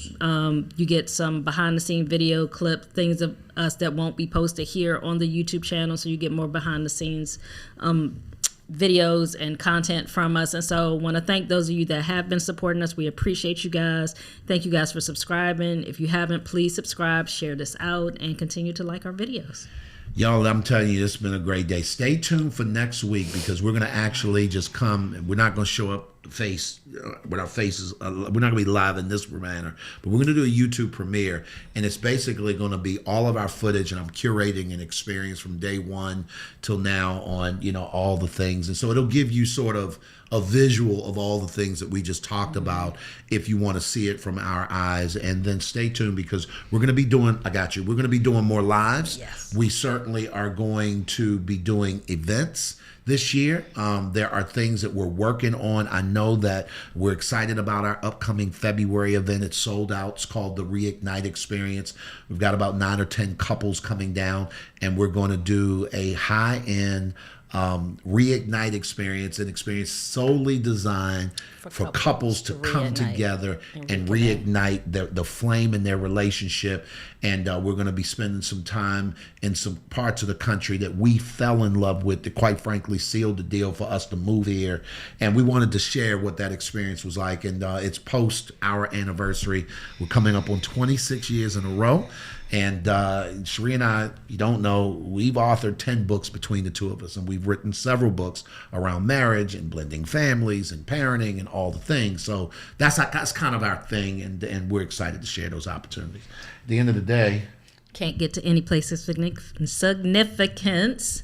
you get some behind the scene video clip, things of us that won't be posted here on the YouTube channel. So you get more behind the scenes videos and content from us. And so I want to thank those of you that have been supporting us. We appreciate you guys. Thank you guys for subscribing. If you haven't, please subscribe, share this out, and continue to like our videos. Y'all, I'm telling you, it's been a great day. Stay tuned for next week because we're going to actually just come. We're not going to show up face with our faces. We're not going to be live in this manner, but we're going to do a YouTube premiere, and it's basically going to be all of our footage, and I'm curating an experience from day one till now on, all the things. And so it'll give you sort of a visual of all the things that we just talked about if you want to see it from our eyes. And then stay tuned, because we're going to be doing, we're going to be doing more lives. Yes. We certainly are going to be doing events this year. There are things that we're working on. I know that we're excited about our upcoming February event. It's sold out. It's called the Reignite Experience. We've got about 9 or 10 couples coming down, and we're going to do a high-end Reignite experience, an experience solely designed for couples to come together and reignite the flame in their relationship. And we're going to be spending some time in some parts of the country that we fell in love with, that quite frankly sealed the deal for us to move here. And we wanted to share what that experience was like. And it's post our anniversary. We're coming up on 26 years in a row. And Cherie and I, you don't know, we've authored 10 books between the two of us, and we've written several books around marriage and blending families and parenting and all the things. So that's kind of our thing, and we're excited to share those opportunities. At the end of the day, can't get to any place of significance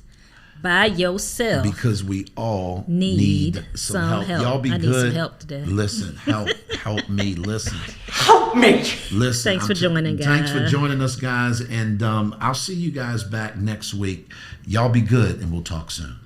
by yourself, because we all need some help. Y'all be I good. Need some help today. Listen, help me. Listen, help me. Listen. Thanks for joining, guys. Thanks for joining us, guys, and I'll see you guys back next week. Y'all be good, and we'll talk soon.